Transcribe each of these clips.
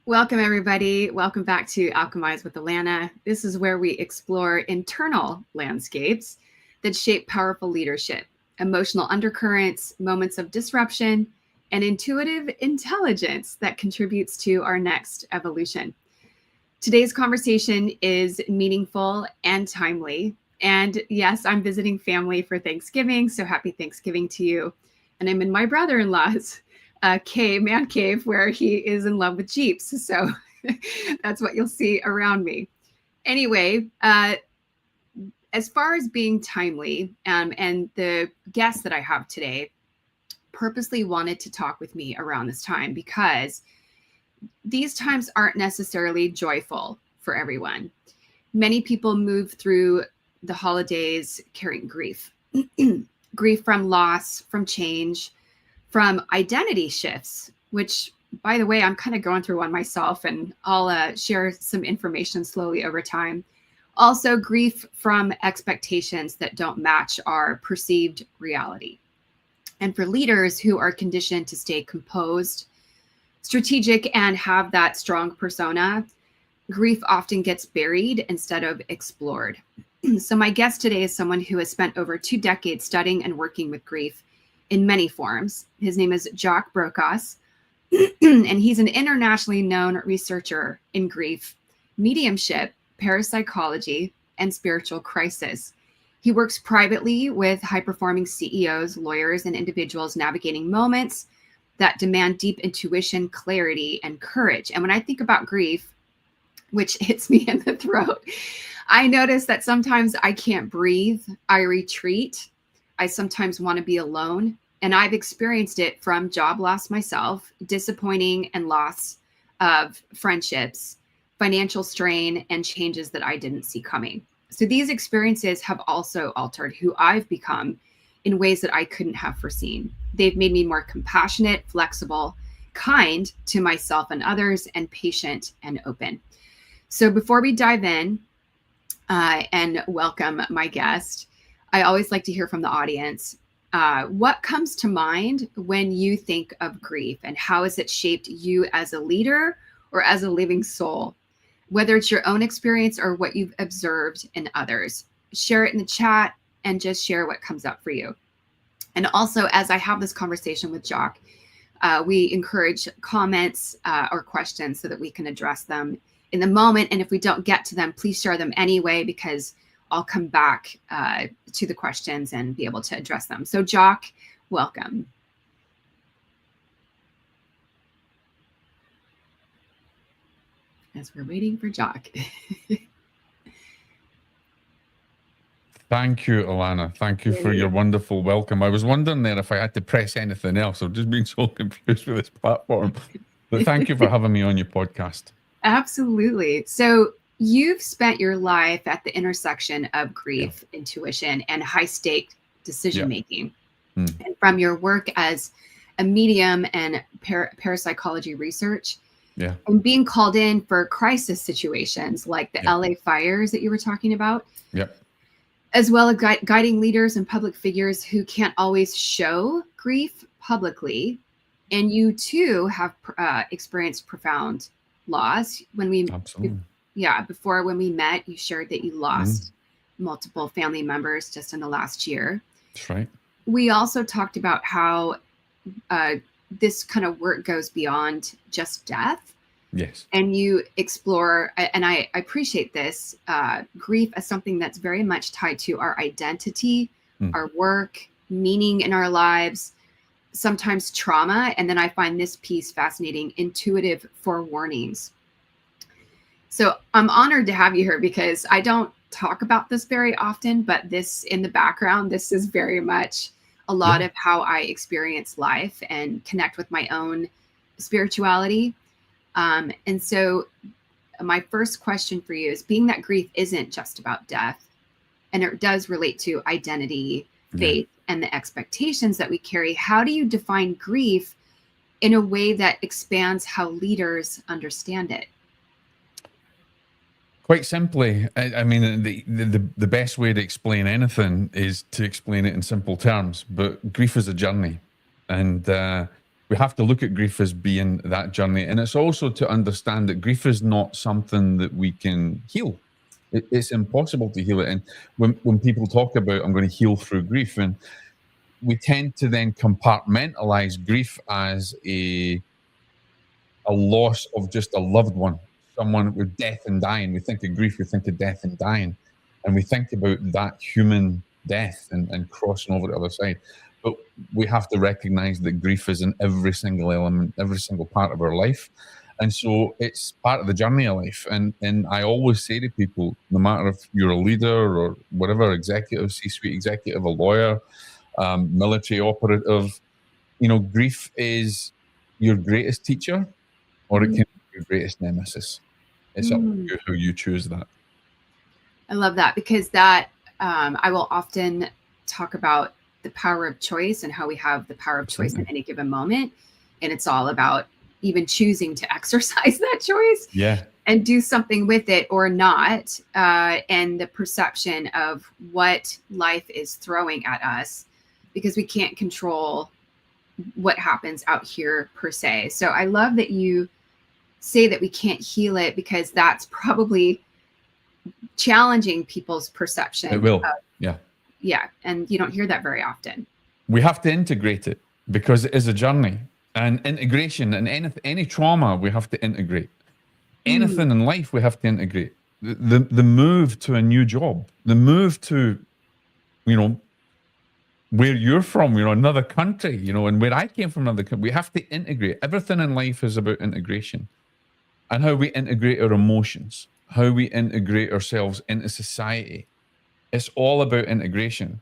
Welcome, everybody. Welcome back to Alchemize with Alanna. This is where we explore internal landscapes that shape powerful leadership, emotional undercurrents, moments of disruption, and intuitive intelligence that contributes to our next evolution. Today's conversation is meaningful and timely. And yes, I'm visiting family for Thanksgiving, so happy Thanksgiving to you. And I'm in my brother-in-law's man cave, where he is in love with Jeeps. So that's what you'll see around me. Anyway, as far as being timely, and the guest that I have today purposely wanted to talk with me around this time because these times aren't necessarily joyful for everyone. Many people move through the holidays carrying grief, grief from loss, from change, from identity shifts, which, by the way, I'm kind of going through one myself, and I'll share some information slowly over time. Also, grief from expectations that don't match our perceived reality. And for leaders who are conditioned to stay composed, strategic, and have that strong persona, grief often gets buried instead of explored. So my guest today is someone who has spent over 2 decades studying and working with grief in many forms. His name is Jock Brocas, and he's an internationally known researcher in grief, mediumship, parapsychology, and spiritual crisis. He works privately with high-performing CEOs, lawyers, and individuals navigating moments that demand deep intuition, clarity, and courage. And when I think about grief, which hits me in the throat, I notice that sometimes I can't breathe, I retreat, I sometimes want to be alone, and I've experienced it from job loss myself, disappointing and loss of friendships, financial strain, and changes that I didn't see coming. So these experiences have also altered who I've become in ways that I couldn't have foreseen. They've made me more compassionate, flexible, kind to myself and others, and patient and open. So before we dive in and welcome my guest, I always like to hear from the audience. What comes to mind when you think of grief, and how has it shaped you as a leader or as a living soul? Whether it's your own experience or what you've observed in others, share it in the chat and just share what comes up for you. And also, as I have this conversation with Jock, we encourage comments or questions so that we can address them in the moment. And if we don't get to them, please share them anyway, because I'll come back to the questions and be able to address them. So Jock, welcome. As we're waiting for Jock. Thank you, Alanna. Thank you for your wonderful welcome. I was wondering there if I had to press anything else. I've just been so confused with this platform. But thank you for having me on your podcast. Absolutely. So you've spent your life at the intersection of grief, intuition, and high-stake decision-making. And from your work as a medium and parapsychology research, and being called in for crisis situations like the LA fires that you were talking about, as well as guiding leaders and public figures who can't always show grief publicly. And you too have experienced profound loss. When we before when we met, you shared that you lost multiple family members just in the last year. That's right. We also talked about how this kind of work goes beyond just death. Yes. And you explore, and I appreciate this, grief as something that's very much tied to our identity, our work, meaning in our lives, sometimes trauma. And then I find this piece fascinating, intuitive forewarnings. So I'm honored to have you here because I don't talk about this very often, but this in the background, this is very much a lot of how I experience life and connect with my own spirituality. And so my first question for you is, being that grief isn't just about death, and it does relate to identity, faith, and the expectations that we carry, how do you define grief in a way that expands how leaders understand it? Quite simply, I mean, the best way to explain anything is to explain it in simple terms, but grief is a journey. And we have to look at grief as being that journey. And it's also to understand that grief is not something that we can heal. It's impossible to heal it. And when people talk about, I'm going to heal through grief, and we tend to then compartmentalize grief as a loss of just a loved one, someone with death and dying. We think of grief, we think of death and dying, and we think about that human death and crossing over to the other side. But we have to recognize that grief is in every single element, every single part of our life. And so it's part of the journey of life. And I always say to people, no matter if you're a leader or whatever, executive, C-suite executive, a lawyer, military operative, grief is your greatest teacher, or it can be your greatest nemesis. It's up to you how you choose that. I love that, because that I will often talk about the power of choice and how we have the power of choice in any given moment. And it's all about even choosing to exercise that choice and do something with it or not. And the perception of what life is throwing at us, because we can't control what happens out here per se. So I love that you say that we can't heal it, because that's probably challenging people's perception. It will. Yeah. And you don't hear that very often. We have to integrate it, because it is a journey, and integration, and any trauma we have to integrate. Anything in life we have to integrate. The move to a new job, the move to, where you're from, another country, and where I came from, another country. We have to integrate. Everything in life is about integration, and how we integrate our emotions, how we integrate ourselves into society. It's all about integration.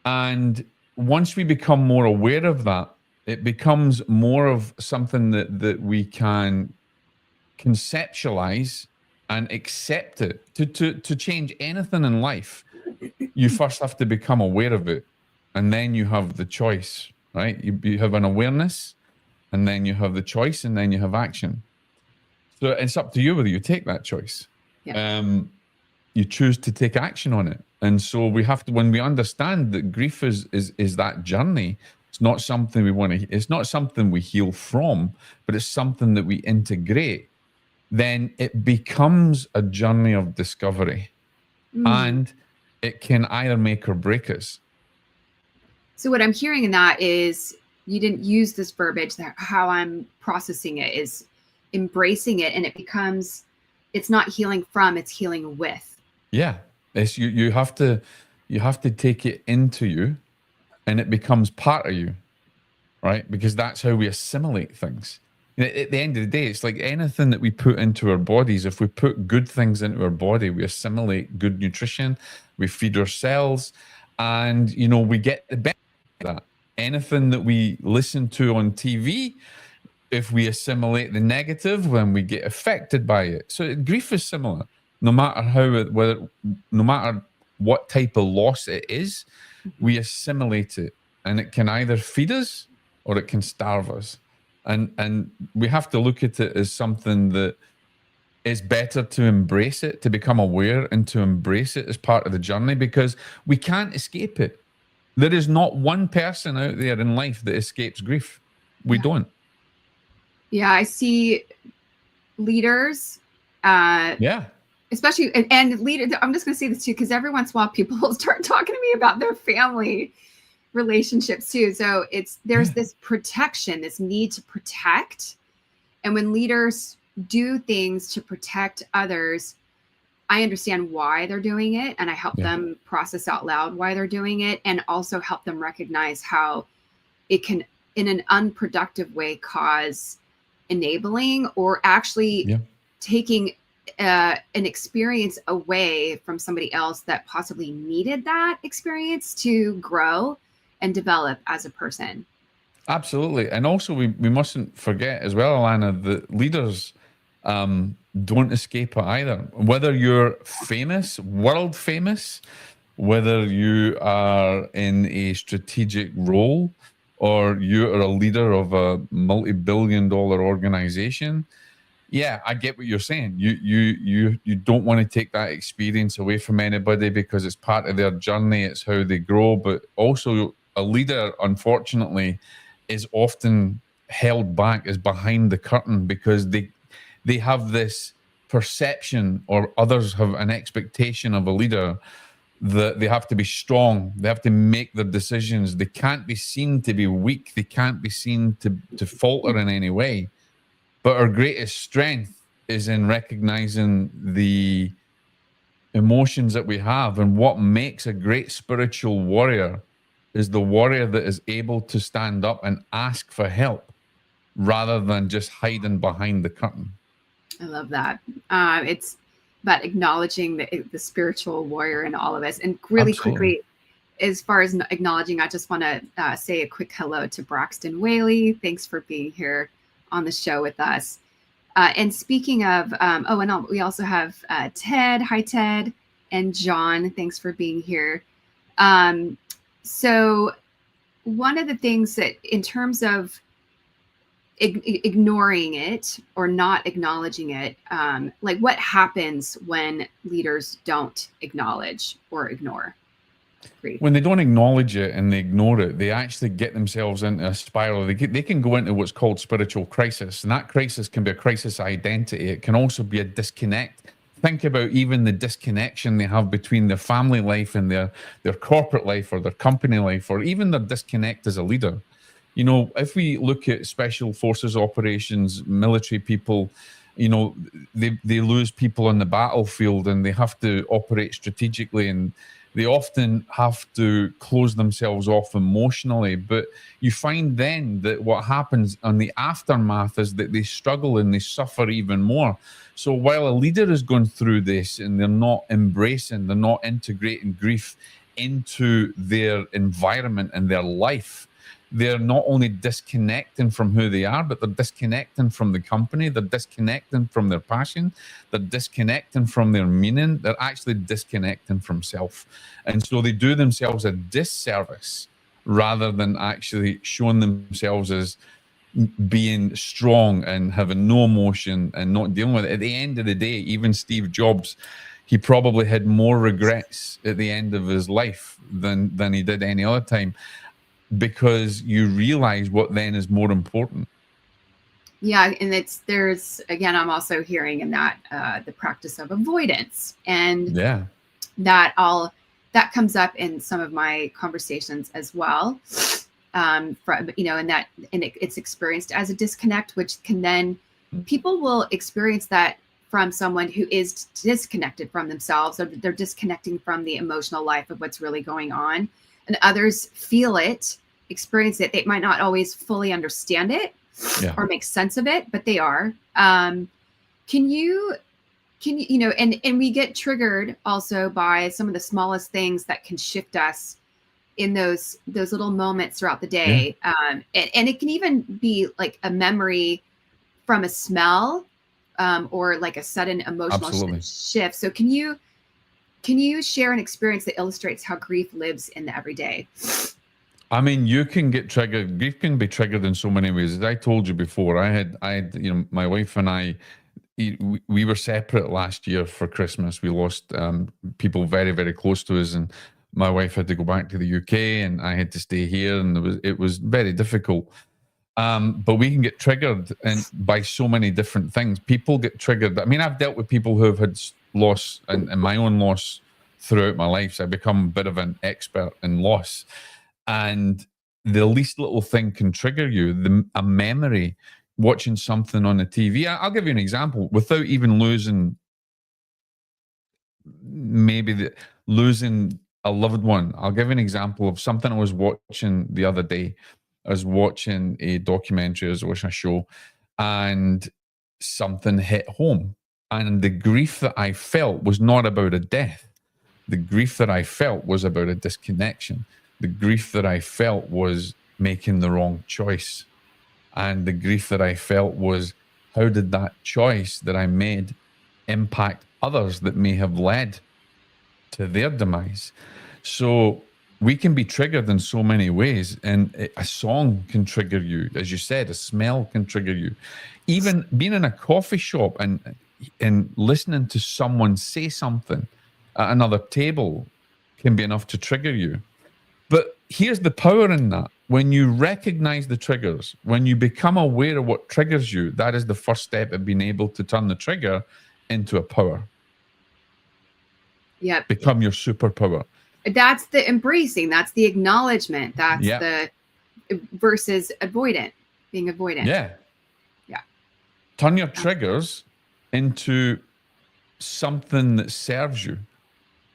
And once we become more aware of that, it becomes more of something that we can conceptualize and accept it. To change anything in life, you first have to become aware of it, and then you have the choice, right? You have an awareness, and then you have the choice, and then you have action. So it's up to you whether you take that choice. You choose to take action on it. And so we have to, when we understand that grief is that journey, it's not something we want to, it's not something we heal from, but it's something that we integrate, then it becomes a journey of discovery. And it can either make or break us. So what I'm hearing in that is, you didn't use this verbiage, that how I'm processing it is embracing it, and it becomes, it's not healing from, it's healing with. Yeah. It's you have to take it into you, and it becomes part of you, right? Because that's how we assimilate things. At the end of the day, it's like anything that we put into our bodies. If we put good things into our body, we assimilate good nutrition, we feed our cells, and we get the benefit of that. Anything that we listen to on TV, if we assimilate the negative, then we get affected by it. So grief is similar. No matter what type of loss it is, we assimilate it, and it can either feed us or it can starve us. And we have to look at it as something that is better to embrace it, to become aware, and to embrace it as part of the journey, because we can't escape it. There is not one person out there in life that escapes grief. We don't. Yeah, I see leaders. Especially, and leaders, I'm just going to say this too, because every once in a while people will start talking to me about their family relationships too. So there's this protection, this need to protect. And when leaders do things to protect others, I understand why they're doing it, and I help them process out loud why they're doing it, and also help them recognize how it can, in an unproductive way, cause enabling or actually taking an experience away from somebody else that possibly needed that experience to grow and develop as a person. Absolutely. And also we mustn't forget as well, Alanna, that leaders don't escape it either. Whether you're famous, world famous, whether you are in a strategic role, or you are a leader of a multi-billion-dollar organization, yeah, I get what you're saying. You don't want to take that experience away from anybody, because it's part of their journey. It's how they grow. But also, a leader, unfortunately, is often held back is behind the curtain, because they have this perception, or others have an expectation of a leader, that they have to be strong, they have to make their decisions, they can't be seen to be weak, they can't be seen to falter in any way. But our greatest strength is in recognizing the emotions that we have. And what makes a great spiritual warrior is the warrior that is able to stand up and ask for help, rather than just hiding behind the curtain. I love that. It's about acknowledging the spiritual warrior in all of us. And really Absolutely. quickly, as far as acknowledging, I just want to say a quick hello to Braxton Whaley. Thanks for being here on the show with us. And speaking of, we also have Ted. Hi, Ted. And John. Thanks for being here. So one of the things that, in terms of ignoring it or not acknowledging it, like what happens when leaders don't acknowledge or ignore grief? When they don't acknowledge it and they ignore it, they actually get themselves into a spiral. They can go into what's called spiritual crisis, and that crisis can be a crisis of identity. It can also be a disconnect. Think about even the disconnection they have between their family life and their corporate life, or their company life, or even their disconnect as a leader. You know, if we look at special forces operations, military people, you know, they lose people on the battlefield, and they have to operate strategically, and they often have to close themselves off emotionally. But you find then that what happens on the aftermath is that they struggle and they suffer even more. So while a leader is going through this and they're not embracing, they're not integrating grief into their environment and their life, they're not only disconnecting from who they are, but they're disconnecting from the company, they're disconnecting from their passion, they're disconnecting from their meaning, they're actually disconnecting from self. And so they do themselves a disservice, rather than actually showing themselves as being strong and having no emotion and not dealing with it. At the end of the day, even Steve Jobs, he probably had more regrets at the end of his life than he did any other time, because you realize what then is more important. Yeah, and there's again, I'm also hearing in that the practice of avoidance, and Yeah. that comes up in some of my conversations as well. From, you know, and it's experienced as a disconnect, which can then, people will experience that from someone who is disconnected from themselves, or they're disconnecting from the emotional life of what's really going on, and others feel it, experience it. They might not always fully understand it or make sense of it, but they are. Can you, you know, and we get triggered also by some of the smallest things that can shift us in those little moments throughout the day. And it can even be like a memory from a smell, or like a sudden emotional shift. So can you share an experience that illustrates how grief lives in the everyday? I mean, you can get triggered. Grief can be triggered in so many ways. As I told you before, I had, you know, my wife and I, we were separate last year for Christmas. We lost people very, very close to us, and my wife had to go back to the UK, and I had to stay here, and it was very difficult. But we can get triggered by so many different things. People get triggered. I mean, I've dealt with people who have had loss and my own loss throughout my life, so I become a bit of an expert in loss. And the least little thing can trigger you. A memory, watching something on the TV. I'll give you an example without even losing, losing a loved one. I'll give you an example of something I was watching the other day. I was watching a documentary, I was watching a show, and something hit home. And the grief that I felt was not about a death. The grief that I felt was about a disconnection. The grief that I felt was making the wrong choice. And the grief that I felt was, how did that choice that I made impact others that may have led to their demise? So we can be triggered in so many ways. And a song can trigger you. As you said, a smell can trigger you. Even being in a coffee shop and listening to someone say something at another table can be enough to trigger you. But here's the power in that. when you recognize the triggers, when you become aware of what triggers you, that is the first step of being able to turn the trigger into a power. Yep. Become your superpower. That's the embracing. That's the acknowledgement. That's Yeah. the versus avoidant, being avoidant. Yeah. Yeah. Turn your triggers into something that serves you.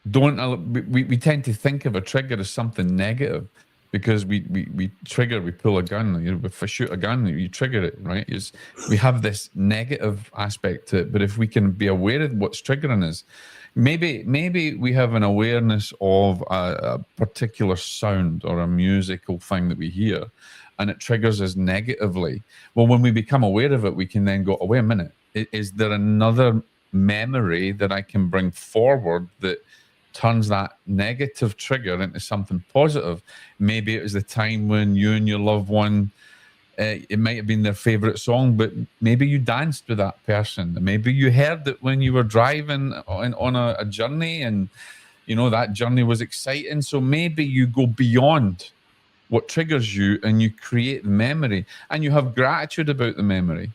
We tend to think of a trigger as something negative because we trigger, we pull a gun, if I shoot a gun, you trigger it, right? We have this negative aspect to it, but if we can be aware of what's triggering us, maybe we have an awareness of a particular sound or a musical thing that we hear, and it triggers us negatively. Well, when we become aware of it, we can then go, oh, wait a minute, is there another memory that I can bring forward that turns that negative trigger into something positive? Maybe it was the time when you and your loved one, it might have been their favorite song, but maybe you danced with that person. Maybe you heard it when you were driving on a journey, and that journey was exciting. So maybe you go beyond what triggers you and you create the memory, and you have gratitude about the memory.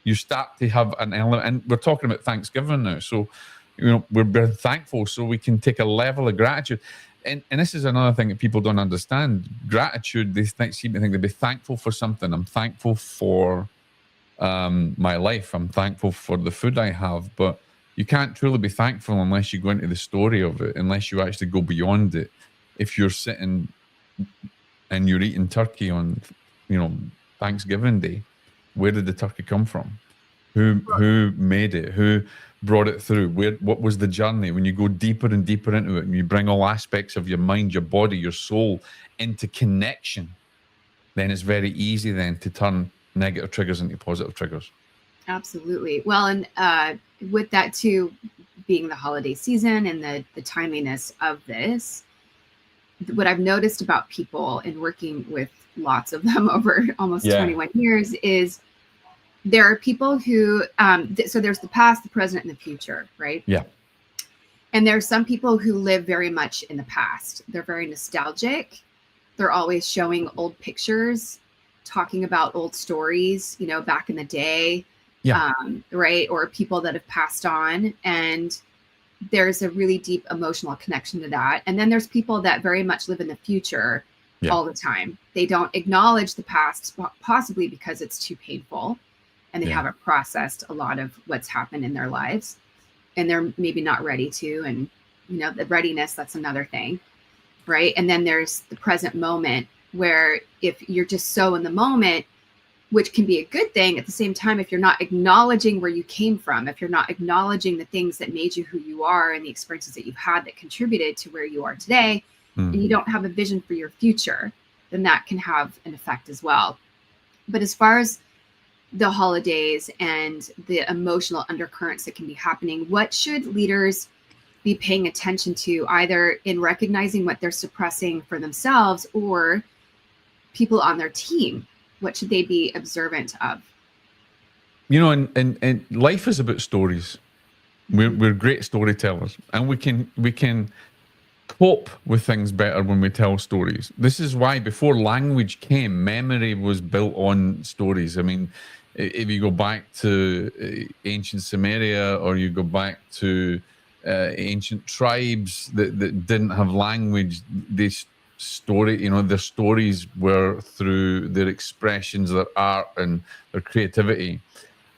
You start to have an element, and we're talking about Thanksgiving now, so we're thankful, so we can take a level of gratitude. And this is another thing that people don't understand. Gratitude, they seem to think they'd be thankful for something. I'm thankful for my life. I'm thankful for the food I have. But you can't truly be thankful unless you go into the story of it, unless you actually go beyond it. If you're sitting and you're eating turkey on, Thanksgiving Day, where did the turkey come from? Who made it? Who brought it through? What was the journey? When you go deeper and deeper into it, and you bring all aspects of your mind, your body, your soul into connection, then it's very easy then to turn negative triggers into positive triggers. Absolutely. Well, and with that too, being the holiday season and the timeliness of this, what I've noticed about people and working with lots of them over almost 21 years is there are people who, so there's the past, the present, and the future, right? Yeah. And there's some people who live very much in the past. They're very nostalgic. They're always showing old pictures, talking about old stories, back in the day, right? Or people that have passed on. And there's a really deep emotional connection to that. And then there's people that very much live in the future all the time. They don't acknowledge the past, possibly because it's too painful. And they haven't processed a lot of what's happened in their lives, and they're maybe not ready to. And, the readiness, that's another thing. Right. And then there's the present moment, where if you're just so in the moment, which can be a good thing, at the same time, if you're not acknowledging where you came from, if you're not acknowledging the things that made you who you are and the experiences that you've had that contributed to where you are today, and you don't have a vision for your future, then that can have an effect as well. But as far as the holidays and the emotional undercurrents that can be happening, what should leaders be paying attention to, either in recognizing what they're suppressing for themselves or people on their team? What should they be observant of? And life is about stories. We're great storytellers, and we can cope with things better when we tell stories. This is why before language came, memory was built on stories. I mean, if you go back to ancient Sumeria, or you go back to ancient tribes that didn't have language, this story, their stories were through their expressions, their art, and their creativity.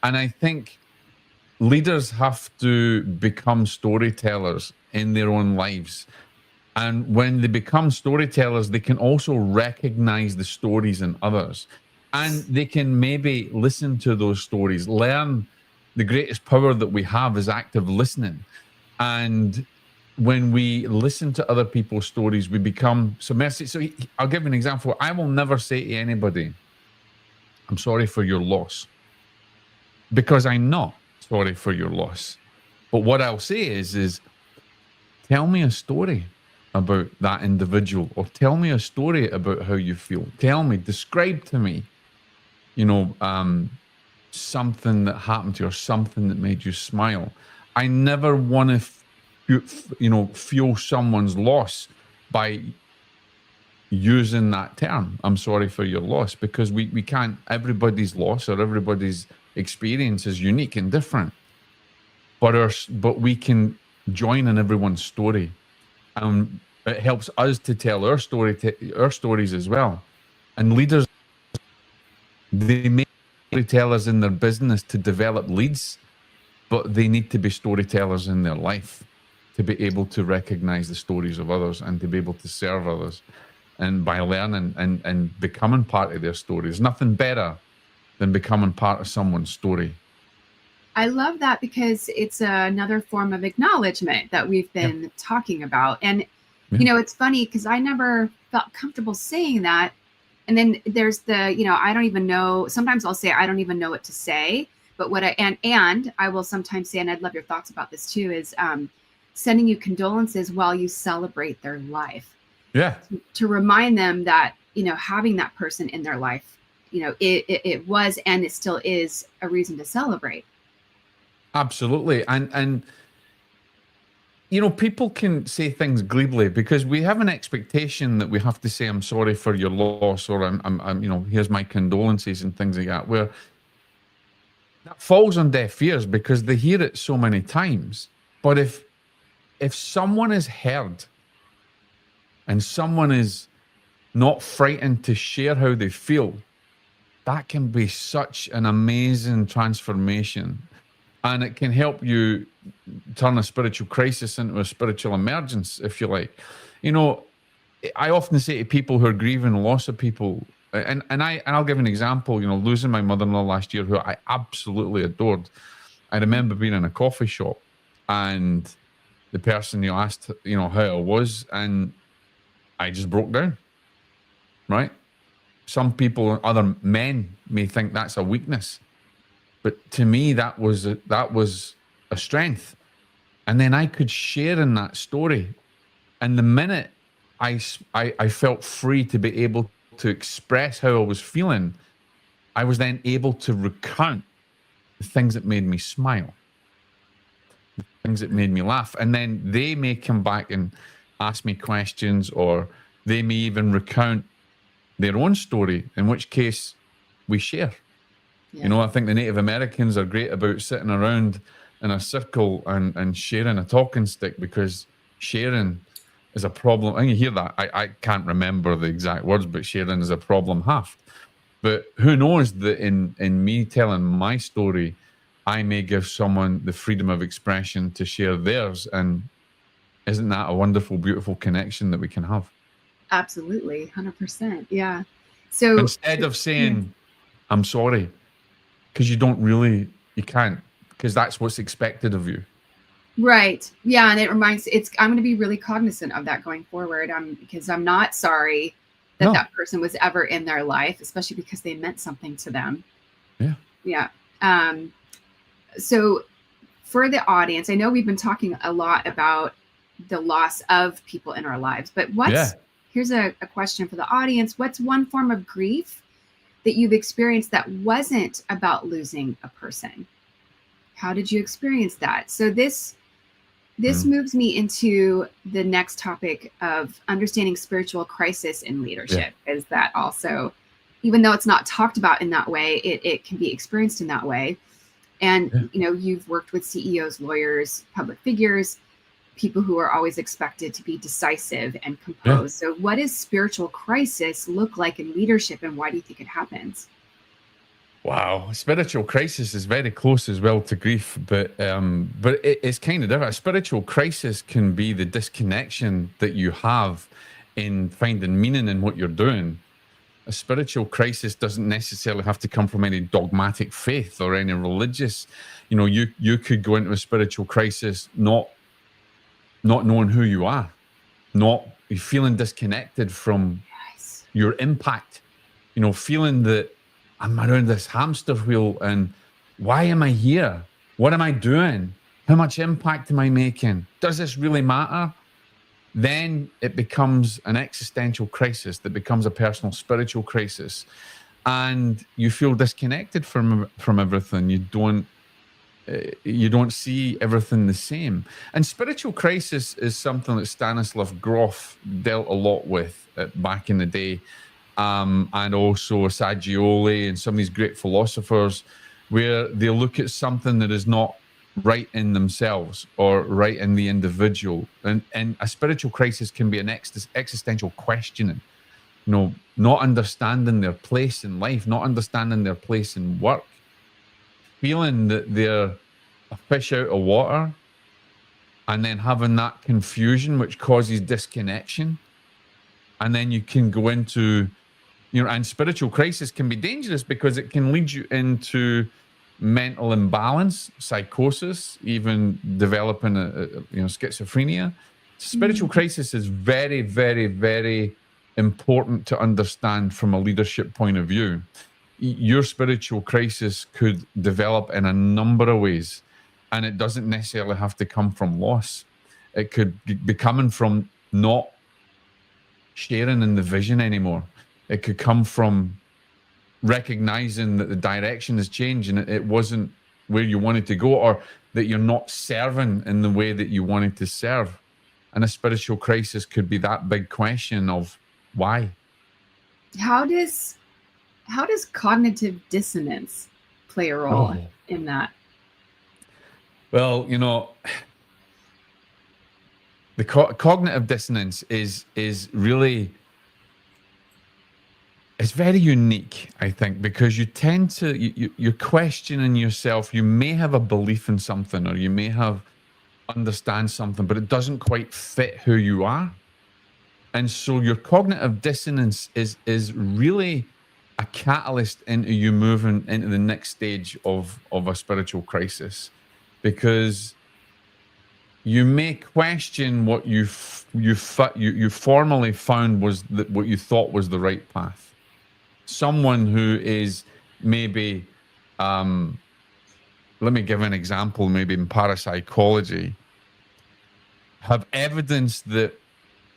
And I think leaders have to become storytellers in their own lives. And when they become storytellers, they can also recognize the stories in others. And they can maybe listen to those stories, learn. The greatest power that we have is active listening. And when we listen to other people's stories, we become submersive. So I'll give you an example. I will never say to anybody, I'm sorry for your loss, because I'm not sorry for your loss. But what I'll say is tell me a story about that individual, or tell me a story about how you feel. Describe to me, something that happened to you, or something that made you smile. I never want to, feel someone's loss by, using that term, I'm sorry for your loss, because we can't, everybody's loss or everybody's experience is unique and different. But we can join in everyone's story. It helps us to tell our stories as well. And leaders, they may be storytellers in their business to develop leads, but they need to be storytellers in their life to be able to recognize the stories of others and to be able to serve others. And by learning and becoming part of their story, there's nothing better than becoming part of someone's story. I love that, because it's another form of acknowledgement that we've been talking about. And, you know, it's funny because I never felt comfortable saying that. And then there's the, you know, I don't even know, sometimes I'll say, I don't even know what to say. But what and I will sometimes say, and I'd love your thoughts about this too, is sending you condolences while you celebrate their life. Yeah. To remind them that, you know, having that person in their life, you know, it was, and it still is, a reason to celebrate. Absolutely. And you know, people can say things glibly because we have an expectation that we have to say, I'm sorry for your loss, or I'm you know, here's my condolences and things like that, where that falls on deaf ears because they hear it so many times. But if someone is heard and someone is not frightened to share how they feel, that can be such an amazing transformation. And it can help you turn a spiritual crisis into a spiritual emergence, if you like. You know, I often say to people who are grieving loss of people, and I'll give an example, you know, losing my mother-in-law last year, who I absolutely adored. I remember being in a coffee shop and the person, you know, asked, you know, how I was, and I just broke down, right? Some people, other men, may think that's a weakness, but to me, that was a strength. And then I could share in that story. And the minute I felt free to be able to express how I was feeling, I was then able to recount the things that made me smile, the things that made me laugh. And then they may come back and ask me questions, or they may even recount their own story, in which case we share. Yeah. You know, I think the Native Americans are great about sitting around in a circle and sharing a talking stick, because sharing is a problem. And you hear that. I can't remember the exact words, but sharing is a problem half. But who knows that in me telling my story, I may give someone the freedom of expression to share theirs. And isn't that a wonderful, beautiful connection that we can have? Absolutely. 100%. Yeah. So instead of saying, I'm sorry, because you can't, because that's what's expected of you. Right. Yeah. And it reminds, I'm going to be really cognizant of that going forward. Because I'm not sorry that that person was ever in their life, especially because they meant something to them. Yeah. Yeah. So for the audience, I know we've been talking a lot about the loss of people in our lives, but here's a question for the audience. What's one form of grief that you've experienced that wasn't about losing a person? How did you experience that? So this moves me into the next topic of understanding spiritual crisis in leadership. Yeah. Is that also, even though it's not talked about in that way, it can be experienced in that way. And, you know, you've worked with CEOs, lawyers, public figures, people who are always expected to be decisive and composed. So what does spiritual crisis look like in leadership, and why do you think it happens? Wow, spiritual crisis is very close as well to grief, but it's kind of different. A spiritual crisis can be the disconnection that you have in finding meaning in what you're doing. A spiritual crisis doesn't necessarily have to come from any dogmatic faith or any religious. You know, you could go into a spiritual crisis not knowing who you are, not feeling disconnected from your impact. You know, feeling that I'm around this hamster wheel, and why am I here? What am I doing? How much impact am I making? Does this really matter? Then it becomes an existential crisis that becomes a personal spiritual crisis, and you feel disconnected from everything. You don't You don't see everything the same. And spiritual crisis is something that Stanislav Grof dealt a lot with back in the day, and also Saggioli and some of these great philosophers, where they look at something that is not right in themselves or right in the individual. And a spiritual crisis can be an existential questioning, not understanding their place in life, not understanding their place in work, feeling that they're a fish out of water, and then having that confusion, which causes disconnection. And then you can go into, and spiritual crisis can be dangerous because it can lead you into mental imbalance, psychosis, even developing schizophrenia. Spiritual crisis is very, very, very important to understand from a leadership point of view. Your spiritual crisis could develop in a number of ways, and it doesn't necessarily have to come from loss. It could be coming from not sharing in the vision anymore. It could come from recognizing that the direction has changed and it wasn't where you wanted to go, or that you're not serving in the way that you wanted to serve. And a spiritual crisis could be that big question of why. How does cognitive dissonance play a role in that? Well, the cognitive dissonance is really, it's very unique, I think, because you tend to, you're questioning yourself. You may have a belief in something, or you may understand something, but it doesn't quite fit who you are. And so your cognitive dissonance is really a catalyst into you moving into the next stage of a spiritual crisis, because you may question what you formerly found was what you thought was the right path. Someone who is maybe, let me give an example, maybe in parapsychology, have evidence that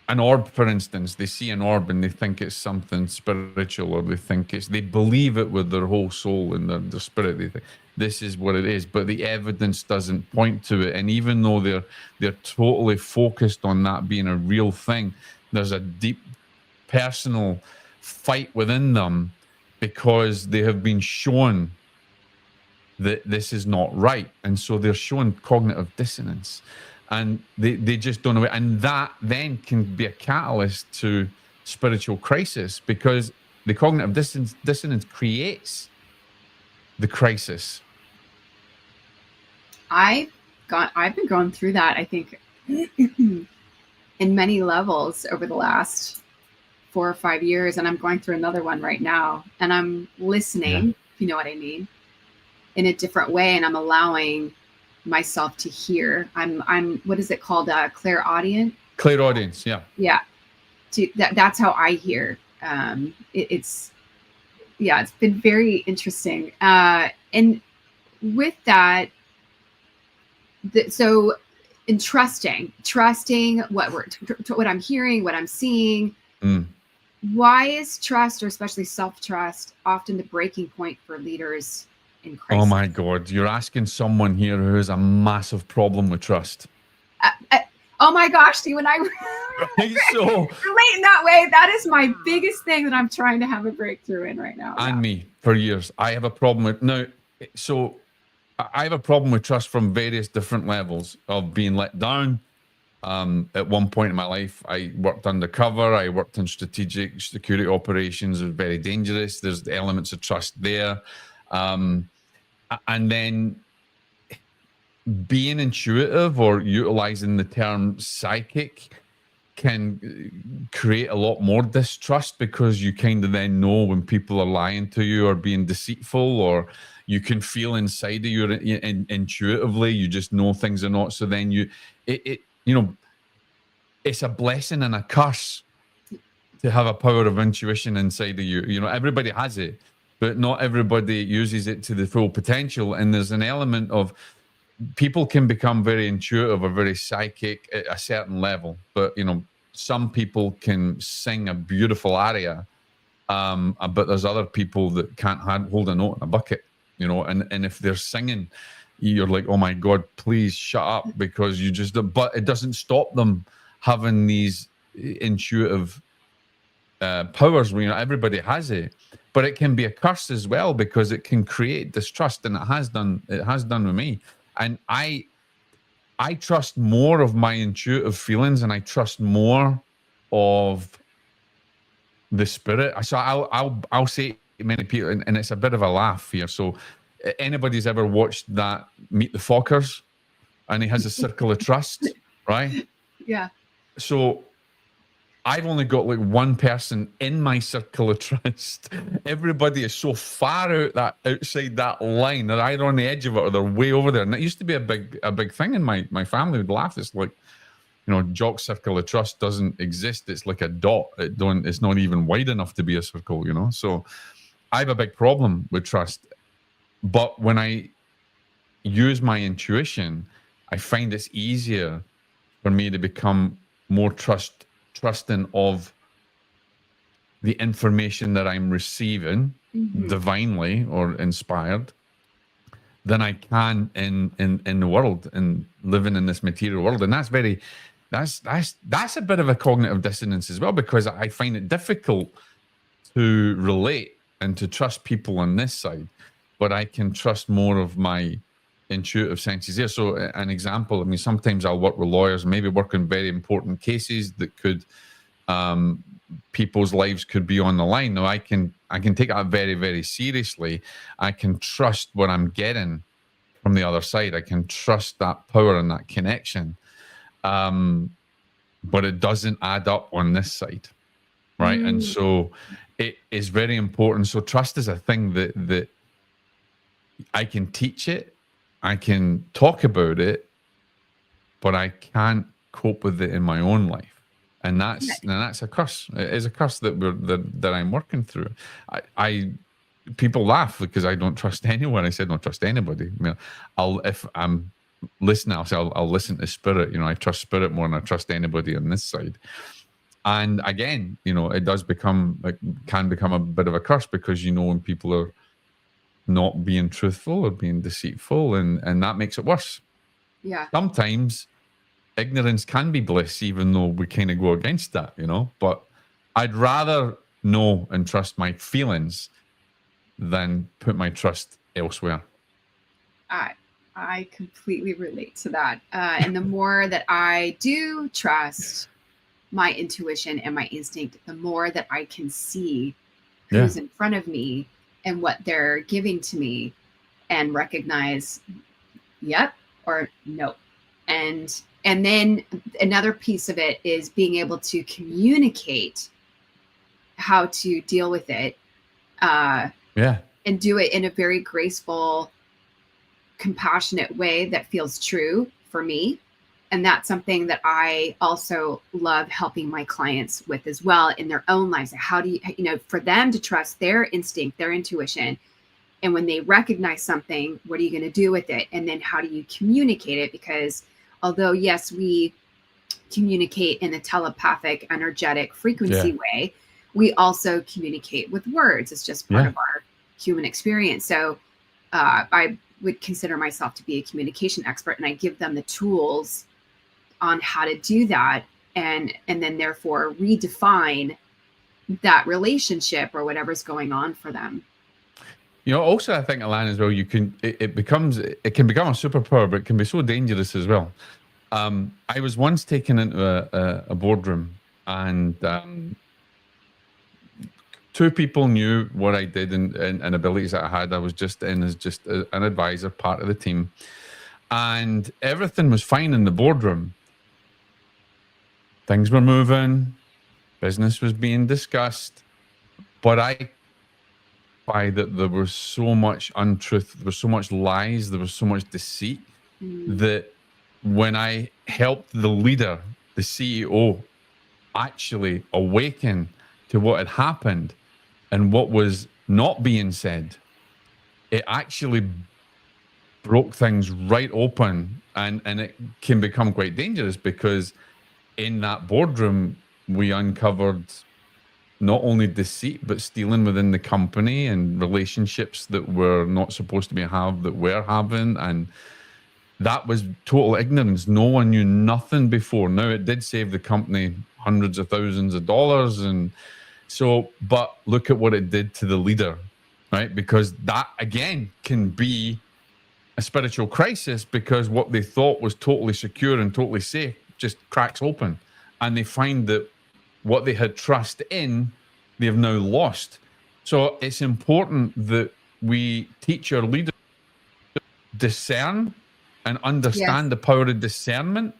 an orb, for instance, they see an orb and they think it's something spiritual, or they believe it with their whole soul and their spirit. They think this is what it is, but the evidence doesn't point to it. And even though they're totally focused on that being a real thing, there's a deep personal fight within them because they have been shown that this is not right. And so they're showing cognitive dissonance, and they just don't know it. And that then can be a catalyst to spiritual crisis, because the cognitive dissonance creates the crisis. I've been going through that, I think, in many levels over the last 4 or 5 years, and I'm going through another one right now, and I'm listening, if you know what I mean, in a different way, and I'm allowing myself to hear. I'm what is it called? Clairaudient. Clairaudience, yeah. Yeah. That's how I hear. It's been very interesting. And with that, so in trusting what I'm hearing, what I'm seeing. Why is trust, or especially self-trust, often the breaking point for leaders in crisis? Oh my God, you're asking someone here who has a massive problem with trust. Oh my gosh, see, when I relate in that way, that is my biggest thing that I'm trying to have a breakthrough in right now. And me, for years, I have a problem with I have a problem with trust from various different levels of being let down. At one point in my life, I worked undercover. I worked in strategic security operations. It was very dangerous. There's elements of trust there. And then being intuitive, or utilizing the term psychic, can create a lot more distrust, because you kind of then know when people are lying to you or being deceitful, or you can feel inside of you intuitively, you just know things are not. So then it's a blessing and a curse to have a power of intuition inside of you. Everybody has it, but not everybody uses it to the full potential. And there's an element of people can become very intuitive or very psychic at a certain level, but some people can sing a beautiful aria, but there's other people that can't hold a note in a bucket, and if they're singing, you're like, oh my God, please shut up, because you just, but it doesn't stop them having these intuitive powers where, you know, everybody has it, but it can be a curse as well, because it can create distrust, and it has done with me. And I trust more of my intuitive feelings, and I trust more of the spirit. So I'll say to many people, and it's a bit of a laugh here. So anybody's ever watched that Meet the Fockers, and he has a circle of trust, right? Yeah. So I've only got like one person in my circle of trust. Everybody is so far outside that line, they're either on the edge of it or they're way over there. And it used to be a big thing in my family would laugh. It's like, you know, Jock's circle of trust doesn't exist. It's like a dot. It's not even wide enough to be a circle, you know? So I have a big problem with trust. But when I use my intuition, I find it's easier for me to become more trusting of the information that I'm receiving divinely or inspired than I can in the world and living in this material world. And that's a bit of a cognitive dissonance as well, because I find it difficult to relate and to trust people on this side, but I can trust more of my intuitive senses there. So an example, I mean, sometimes I'll work with lawyers, maybe work on very important cases that could people's lives could be on the line. Now I can take that very, very seriously. I can trust what I'm getting from the other side. I can trust that power and that connection. But it doesn't add up on this side, right? And so it is very important. So trust is a thing that I can teach it, I can talk about it, but I can't cope with it in my own life. And that's a curse. It is a curse that I'm working through. People laugh because I don't trust anyone. I said, don't trust anybody. I mean, if I'm listening, I'll listen to spirit. You know, I trust spirit more than I trust anybody on this side. And again, you know, it can become a bit of a curse, because, you know, when people are not being truthful or being deceitful, and that makes it worse. Yeah. Sometimes ignorance can be bliss, even though we kind of go against that, you know. But I'd rather know and trust my feelings than put my trust elsewhere. I completely relate to that. And the more that I do trust my intuition and my instinct, the more that I can see who's in front of me and what they're giving to me, and recognize yep or no. And then another piece of it is being able to communicate how to deal with it. And do it in a very graceful, compassionate way that feels true for me. And that's something that I also love helping my clients with as well in their own lives. How do you know, for them to trust their instinct, their intuition, and when they recognize something, what are you going to do with it? And then how do you communicate it? Because although, yes, we communicate in a telepathic, energetic frequency way, we also communicate with words. It's just part of our human experience. So I would consider myself to be a communication expert, and I give them the tools on how to do that, and then therefore redefine that relationship or whatever's going on for them. You know, also I think, Alanna, as well, it can become a superpower, but it can be so dangerous as well. I was once taken into a boardroom, and two people knew what I did and abilities that I had. I was just in as just an advisor, part of the team, and everything was fine in the boardroom. Things were moving, business was being discussed, but I find that there was so much untruth, there was so much lies, there was so much deceit, that when I helped the leader, the CEO, actually awaken to what had happened and what was not being said, it actually broke things right open, and it can become quite dangerous, because in that boardroom we uncovered not only deceit but stealing within the company, and relationships that were not supposed to be that we're having, and that was total ignorance. No one knew nothing before. Now, it did save the company hundreds of thousands of dollars. And so, but look at what it did to the leader, right? Because that, again, can be a spiritual crisis, because what they thought was totally secure and totally safe just cracks open. And they find that what they had trust in, they have now lost. So it's important that we teach our leaders to discern and understand the power of discernment,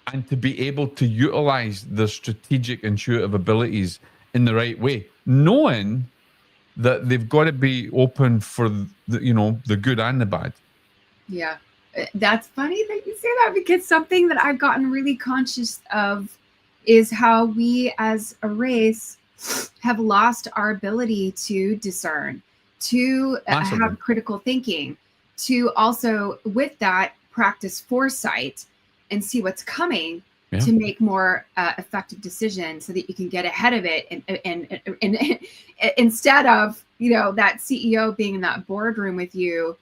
and to be able to utilize the strategic intuitive abilities in the right way, knowing that they've got to be open for the good and the bad. Yeah, that's funny that you say that, because something that I've gotten really conscious of is how we as a race have lost our ability to discern, to have critical thinking, to also with that practice foresight and see what's coming, to make more effective decisions, so that you can get ahead of it, and instead of that CEO being in that boardroom with you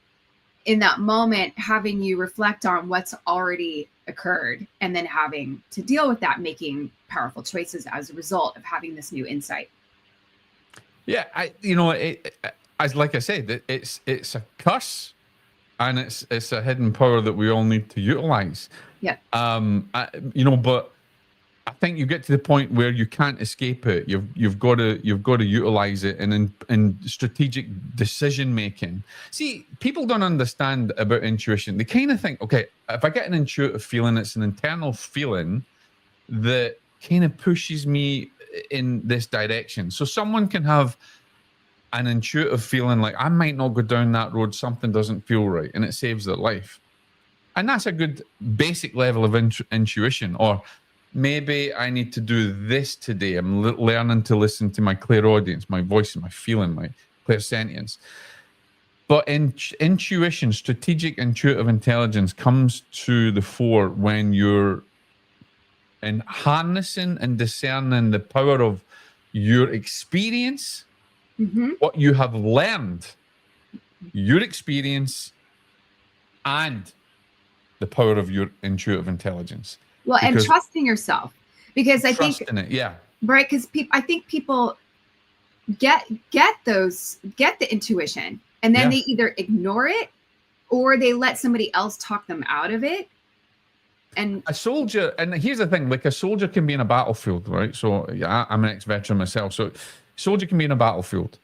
in that moment, having you reflect on what's already occurred, and then having to deal with that, making powerful choices as a result of having this new insight. Yeah, as like I said, it's a curse, and it's a hidden power that we all need to utilize. Yeah. But I think you get to the point where you can't escape it. You've got to utilize it, and in strategic decision making. See, people don't understand about intuition. They kind of think, okay, if I get an intuitive feeling, it's an internal feeling that kind of pushes me in this direction. So someone can have an intuitive feeling like, I might not go down that road, something doesn't feel right, and it saves their life. And that's a good basic level of intuition. Or maybe I need to do this today. I'm learning to listen to my clairaudience, my voice, my feeling, my clairsentience. But intuition, strategic intuitive intelligence, comes to the fore when you're in harnessing and discerning the power of your experience, what you have learned, your experience, and the power of your intuitive intuition. Well, and trusting yourself, because I think in it, right, because I think people get the intuition, and then they either ignore it, or they let somebody else talk them out of it. And a soldier, and here's the thing, like a soldier can be in a battlefield, right? So I'm an ex-veteran myself. So soldier can be in a battlefield,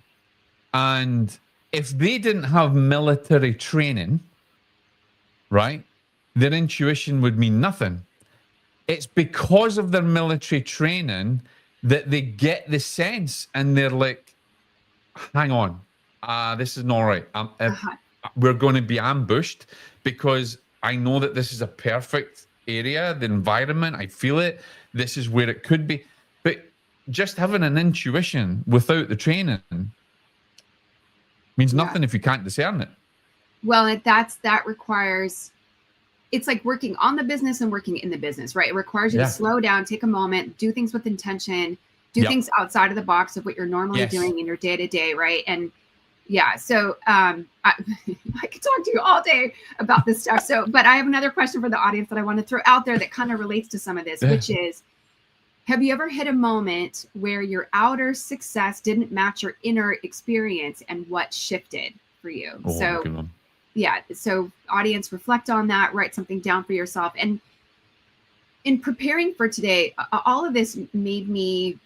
and if they didn't have military training, right, their intuition would mean nothing. It's because of their military training that they get the sense, and they're like, hang on, this is not right. We're going to be ambushed, because I know that this is a perfect area, the environment, I feel it. This is where it could be. But just having an intuition without the training means nothing if you can't discern it. Well, that requires, it's like working on the business and working in the business, right? It requires you to slow down, take a moment, do things with intention, do things outside of the box of what you're normally doing in your day-to-day, right? And so I could talk to you all day about this stuff. So, but I have another question for the audience that I want to throw out there that kind of relates to some of this, which is, have you ever hit a moment where your outer success didn't match your inner experience, and what shifted for you? So audience, reflect on that, write something down for yourself. And in preparing for today, all of this made me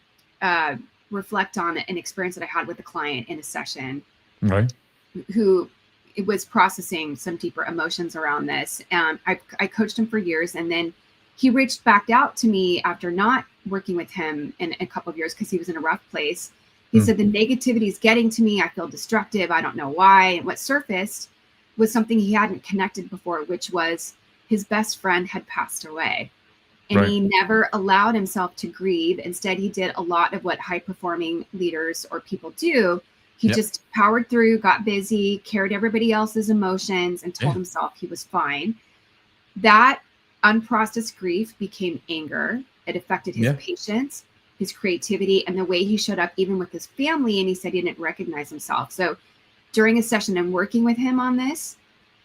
reflect on an experience that I had with a client in a session, right, who was processing some deeper emotions around this. And I coached him for years, and then he reached back out to me after not working with him in a couple of years, because he was in a rough place. He said, the negativity is getting to me. I feel destructive. I don't know why. And what surfaced was something he hadn't connected before, which was his best friend had passed away. And he never allowed himself to grieve. Instead, he did a lot of what high-performing leaders or people do. He just powered through, got busy, carried everybody else's emotions, and told himself he was fine. That unprocessed grief became anger. It affected his patience, his creativity, and the way he showed up even with his family. And he said he didn't recognize himself. So during a session, I'm working with him on this.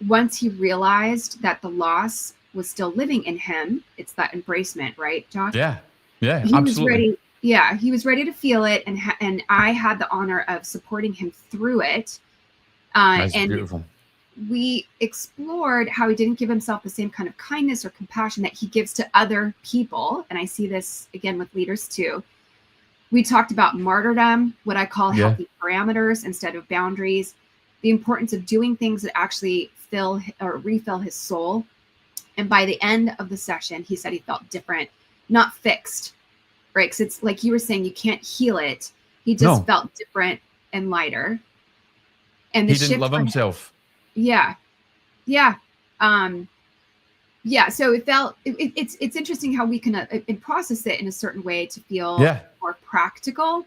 once he realized that the loss was still living in him, it's that embracement, right, Jock? Yeah. Yeah, He was absolutely. ready. Yeah, he was ready to feel it, and I had the honor of supporting him through it. That's And beautiful. we explored how he didn't give himself the same kind of kindness or compassion that he gives to other people. And I see this again with leaders too. We talked about martyrdom, what I call healthy parameters instead of boundaries, the importance of doing things that actually fill or refill his soul. And by the end of the session, he said he felt different, not fixed, right? Because it's like you were saying, you can't heal it. He just felt different and lighter. And the He didn't shift love for him, himself. yeah, yeah. Yeah, so it felt it's interesting how we can process it in a certain way to feel more practical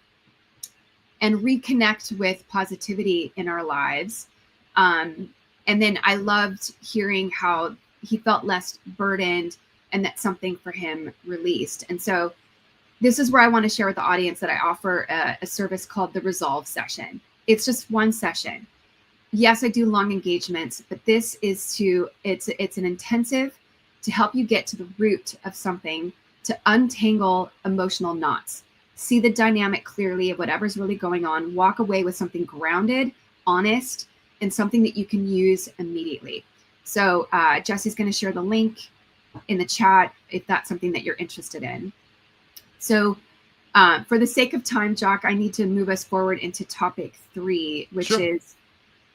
and reconnect with positivity in our lives. And then I loved hearing how he felt less burdened and that something for him released. And so this is where I want to share with the audience that I offer a service called the Resolve Session. It's just one session. Yes, I do long engagements, but this is it's an intensive to help you get to the root of something, to untangle emotional knots, see the dynamic clearly of whatever's really going on, walk away with something grounded, honest, and something that you can use immediately. So Jesse's going to share the link in the chat if that's something that you're interested in. So for the sake of time, Jock, I need to move us forward into topic 3, which is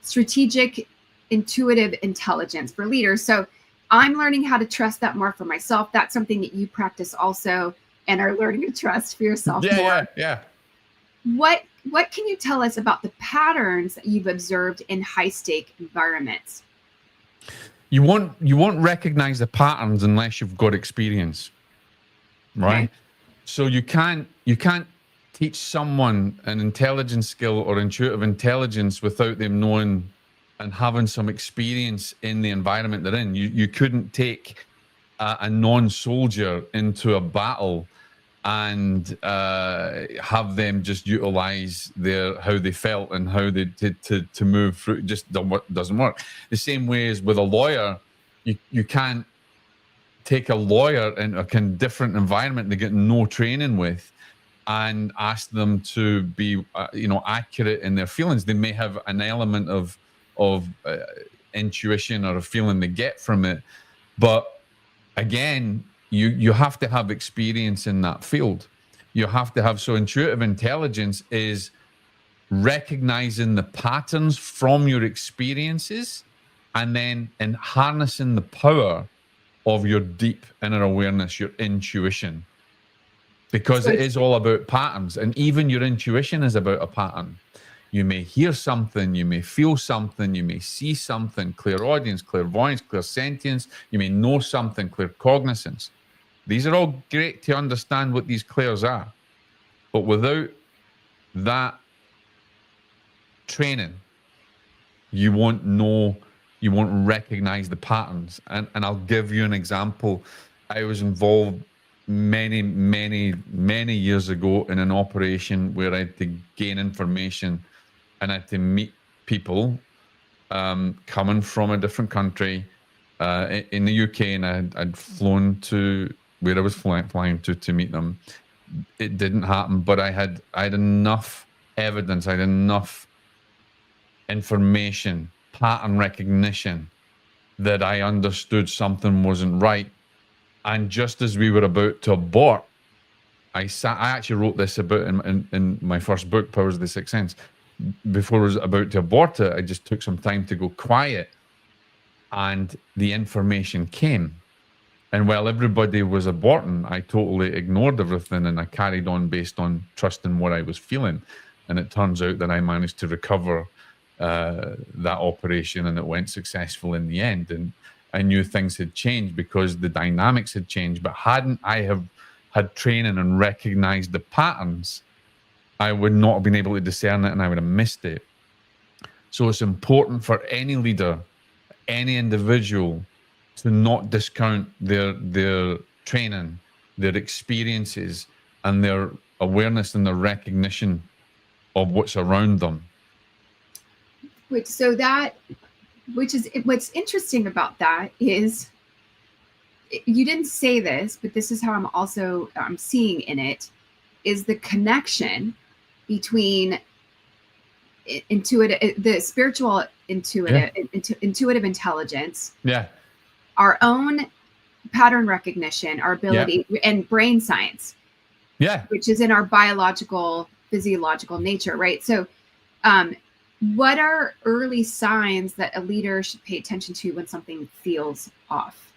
strategic, intuitive intelligence for leaders. So I'm learning how to trust that more for myself. That's something that you practice also and are learning to trust for yourself more. Yeah. What can you tell us about the patterns that you've observed in high-stake environments? You won't recognize the patterns unless you've got experience, right? Okay. So you can't teach someone an intelligence skill or intuitive intelligence without them knowing and having some experience in the environment they're in. You couldn't take a non-soldier into a battle and have them just utilize how they felt and how they did to move through. It just doesn't work. The same way as with a lawyer, you can't take a lawyer in a kind of different environment they get no training with and ask them to be accurate in their feelings. They may have an element of intuition or a feeling they get from it, but again, you have to have experience in that field. You have to have, so intuitive intelligence is recognizing the patterns from your experiences and then harnessing the power of your deep inner awareness, your intuition, because it is all about patterns. And even your intuition is about a pattern. You may hear something, you may feel something, you may see something, clairaudience, clairvoyance, clairsentience, you may know something, claircognizance. These are all great to understand what these clairs are. But without that training, you won't know, you won't recognize the patterns. And I'll give you an example. I was involved many years ago in an operation where I had to gain information and I had to meet people coming from a different country in the UK, and I'd flown to where I was flying to meet them. It didn't happen, but I had enough evidence, I had enough information, pattern recognition, that I understood something wasn't right. And just as we were about to abort, I actually wrote this about in my first book, Powers of the Sixth Sense. Before I was about to abort it, I just took some time to go quiet, and the information came. And while everybody was aborting, I totally ignored everything and I carried on based on trusting what I was feeling. And it turns out that I managed to recover that operation, and it went successful in the end. And I knew things had changed because the dynamics had changed. But hadn't I have had training and recognized the patterns, I would not have been able to discern it, and I would have missed it. So it's important for any leader, any individual, to not discount their training, their experiences, and their awareness and their recognition of what's around them. Wait, so that which is what's interesting about that is you didn't say this, but this is how I'm also seeing in it is the connection between intuitive, the spiritual intuitive intelligence, our own pattern recognition, our ability, and brain science, which is in our biological, physiological nature, right? So, what are early signs that a leader should pay attention to when something feels off?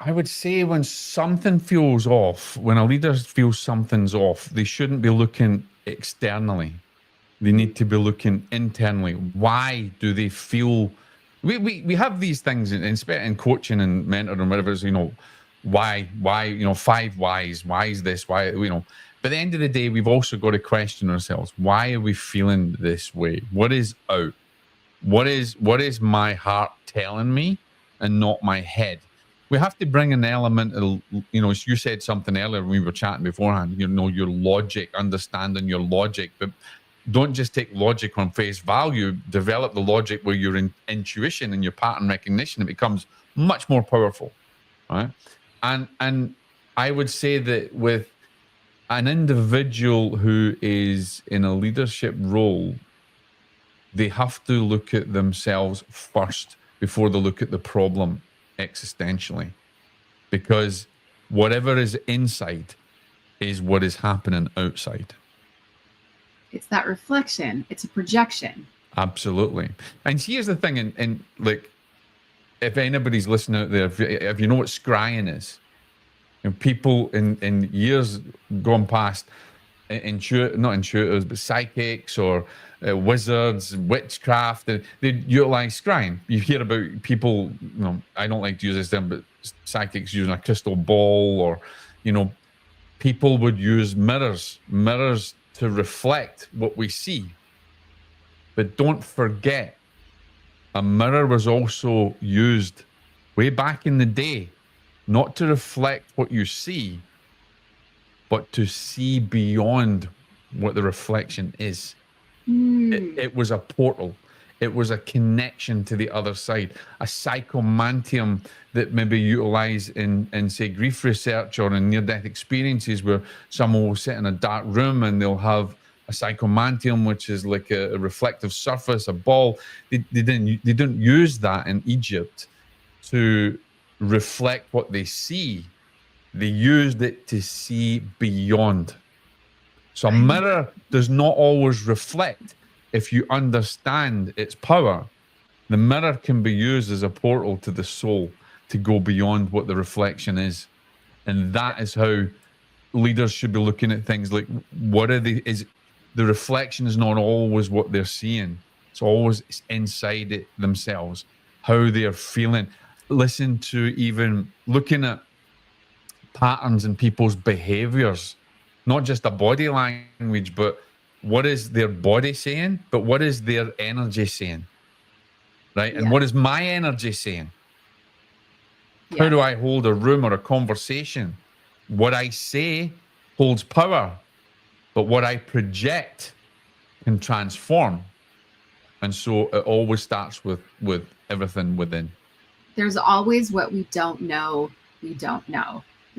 I would say when something feels off, when a leader feels something's off, they shouldn't be looking externally. They need to be looking internally. Why do they feel? We have these things in coaching and mentoring and whatever. It's, why, 5 whys. Why is this? Why, But at the end of the day, we've also got to question ourselves. Why are we feeling this way? What is out? What is my heart telling me and not my head? We have to bring an element of, you said something earlier when we were chatting beforehand, your logic, understanding your logic, but don't just take logic on face value. Develop the logic where your intuition and your pattern recognition, it becomes much more powerful, right? And I would say that with an individual who is in a leadership role, they have to look at themselves first before they look at the problem existentially, because whatever is inside is what is happening outside. It's that reflection. It's a projection. Absolutely. And here's the thing, and like, if anybody's listening out there, if you know what scrying is, people in years gone past, not intuitives, but psychics or wizards, witchcraft, they utilize scrying. You hear about people, I don't like to use this term, but psychics using a crystal ball, or, people would use mirrors to reflect what we see. But don't forget, a mirror was also used way back in the day, not to reflect what you see, but to see beyond what the reflection is. It was a portal. It was a connection to the other side, a psychomantium that maybe utilize in say, grief research or in near-death experiences, where someone will sit in a dark room and they'll have a psychomantium, which is like a reflective surface, a ball. They didn't use that in Egypt to reflect what they see. They used it to see beyond. So a mirror does not always reflect. If you understand its power, the mirror can be used as a portal to the soul to go beyond what the reflection is. And that is how leaders should be looking at things. Like, the reflection is not always what they're seeing. It's always inside it themselves, how they're feeling. Listen to even looking at patterns in people's behaviors, not just a body language, but what is their body saying, but what is their energy saying, right? And what is my energy saying? How do I hold a room or a conversation? What I say holds power, but what I project can transform. And so it always starts with everything within. There's always what we don't know.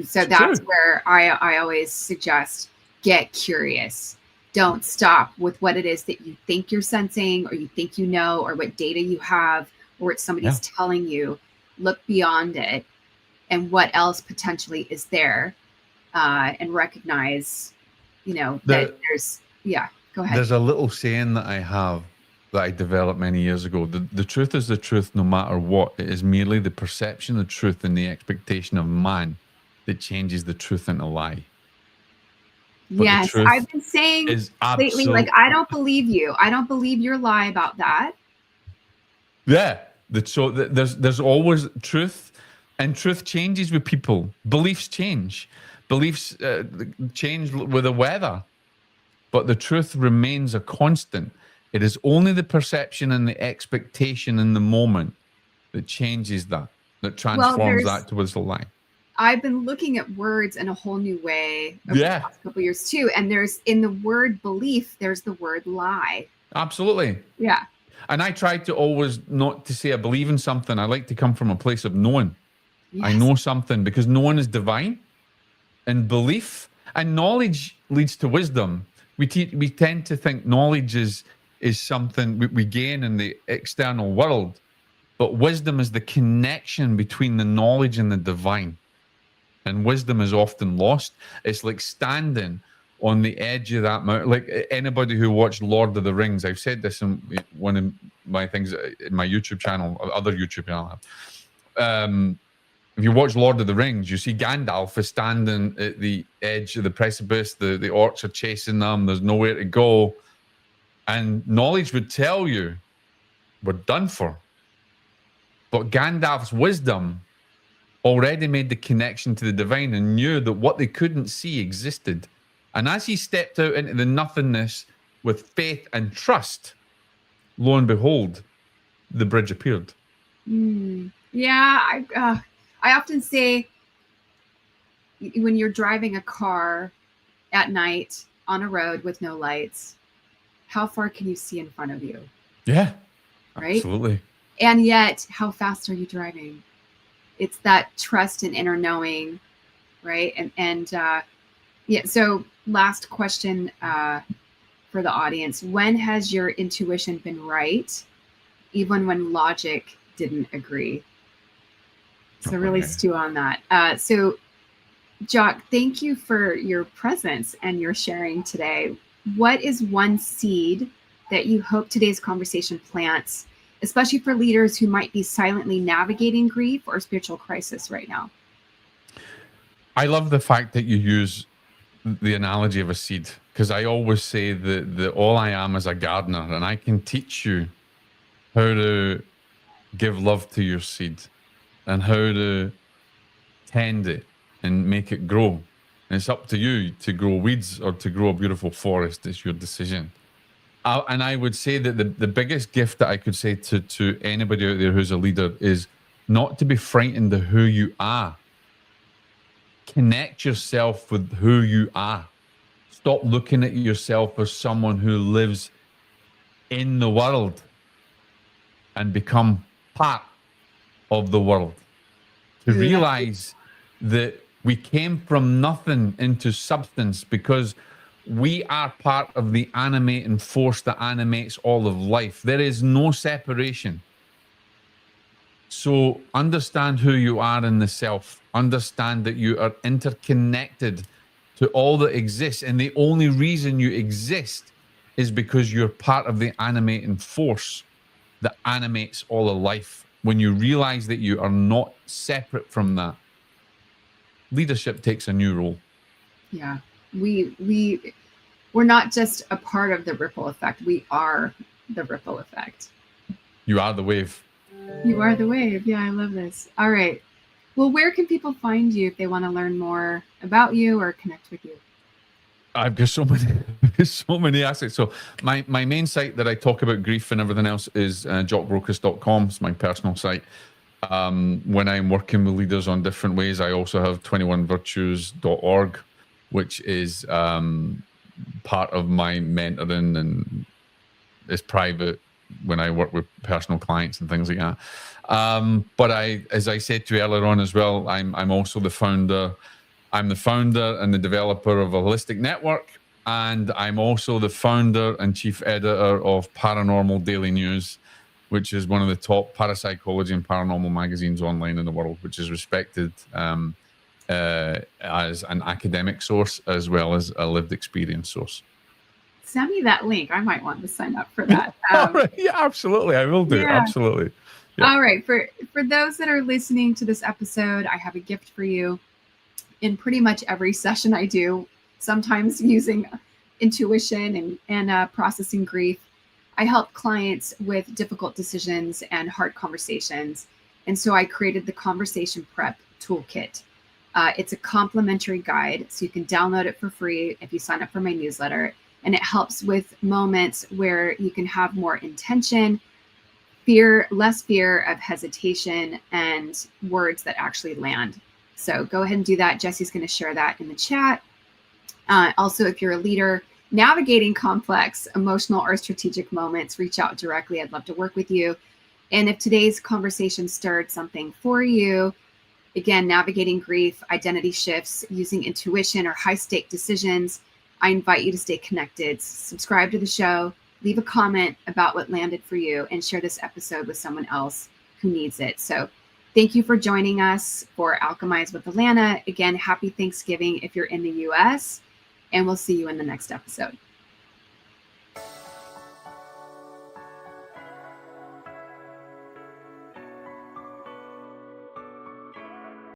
So that's where I always suggest, get curious. Don't stop with what it is that you think you're sensing, or you think you know, or what data you have, or what somebody's telling you. Look beyond it and what else potentially is there, and recognize, that there's, go ahead. There's a little saying that I have that I developed many years ago. The truth is the truth no matter what. It is merely the perception of truth and the expectation of man that changes the truth into a lie. But yes, I've been saying lately, like, I don't believe you. I don't believe your lie about that. Yeah. So there's always truth, and truth changes with people. Beliefs change. Beliefs change with the weather. But the truth remains a constant. It is only the perception and the expectation in the moment that changes that transforms that towards the lie. I've been looking at words in a whole new way over the past couple of years too. And there's, in the word belief, there's the word lie. Absolutely. Yeah. And I try to always not to say I believe in something. I like to come from a place of knowing. I Yes. know something because knowing is divine, and belief and knowledge leads to wisdom. We tend to think knowledge is something we gain in the external world, but wisdom is the connection between the knowledge and the divine. And wisdom is often lost. It's like standing on the edge of that mountain. Like anybody who watched Lord of the Rings, I've said this in one of my things in my YouTube channel, other YouTube channel. If you watch Lord of the Rings, you see Gandalf is standing at the edge of the precipice. The orcs are chasing them. There's nowhere to go. And knowledge would tell you, we're done for. But Gandalf's wisdom already made the connection to the divine and knew that what they couldn't see existed. And as he stepped out into the nothingness with faith and trust, lo and behold, the bridge appeared. Yeah, I often say when you're driving a car at night on a road with no lights, how far can you see in front of you? Yeah, right? Absolutely. And yet, how fast are you driving? It's that trust and inner knowing, right? And yeah. So, last question for the audience: when has your intuition been right, even when logic didn't agree? So, really stew on that. So, Jock, thank you for your presence and your sharing today. What is one seed that you hope today's conversation plants, especially for leaders who might be silently navigating grief or spiritual crisis right now? I love the fact that you use the analogy of a seed, because I always say that all I am is a gardener, and I can teach you how to give love to your seed and how to tend it and make it grow. And it's up to you to grow weeds or to grow a beautiful forest. It's your decision. And I would say that the biggest gift that I could say to anybody out there who's a leader is not to be frightened of who you are. Connect yourself with who you are. Stop looking at yourself as someone who lives in the world and become part of the world. To realize that we came from nothing into substance because we are part of the animating force that animates all of life. There is no separation. So understand who you are in the self. Understand that you are interconnected to all that exists. And the only reason you exist is because you're part of the animating force that animates all of life. When you realize that you are not separate from that, leadership takes a new role. Yeah. We're not just a part of the ripple effect. We are the ripple effect. You are the wave. You are the wave. Yeah, I love this. All right. Well, where can people find you if they want to learn more about you or connect with you? I've got so many assets. So my main site that I talk about grief and everything else is jockbrocas.com. It's my personal site. When I'm working with leaders on different ways, I also have 21virtues.org, which is part of my mentoring, and it's private when I work with personal clients and things like that. But as I said to you earlier on as well, I'm also the founder. I'm the founder and the developer of a holistic network, and I'm also the founder and chief editor of Paranormal Daily News, which is one of the top parapsychology and paranormal magazines online in the world, which is respected as an academic source as well as a lived experience source. Send me that link. I might want to sign up for that. All right. Yeah, absolutely. I will do. Yeah. Absolutely. Yeah. All right. For those that are listening to this episode, I have a gift for you. In pretty much every session I do, sometimes using intuition and processing grief, I help clients with difficult decisions and hard conversations. And so I created the Conversation Prep Toolkit. It's a complimentary guide, so you can download it for free if you sign up for my newsletter. And it helps with moments where you can have more intention, less fear of hesitation, and words that actually land. So go ahead and do that. Jesse's going to share that in the chat. Also, if you're a leader navigating complex emotional or strategic moments, reach out directly. I'd love to work with you. And if today's conversation stirred something for you, again, navigating grief, identity shifts, using intuition or high-stake decisions, I invite you to stay connected. Subscribe to the show, leave a comment about what landed for you, and share this episode with someone else who needs it. So thank you for joining us for Alchemize with Alanna. Again, happy Thanksgiving if you're in the US, and we'll see you in the next episode.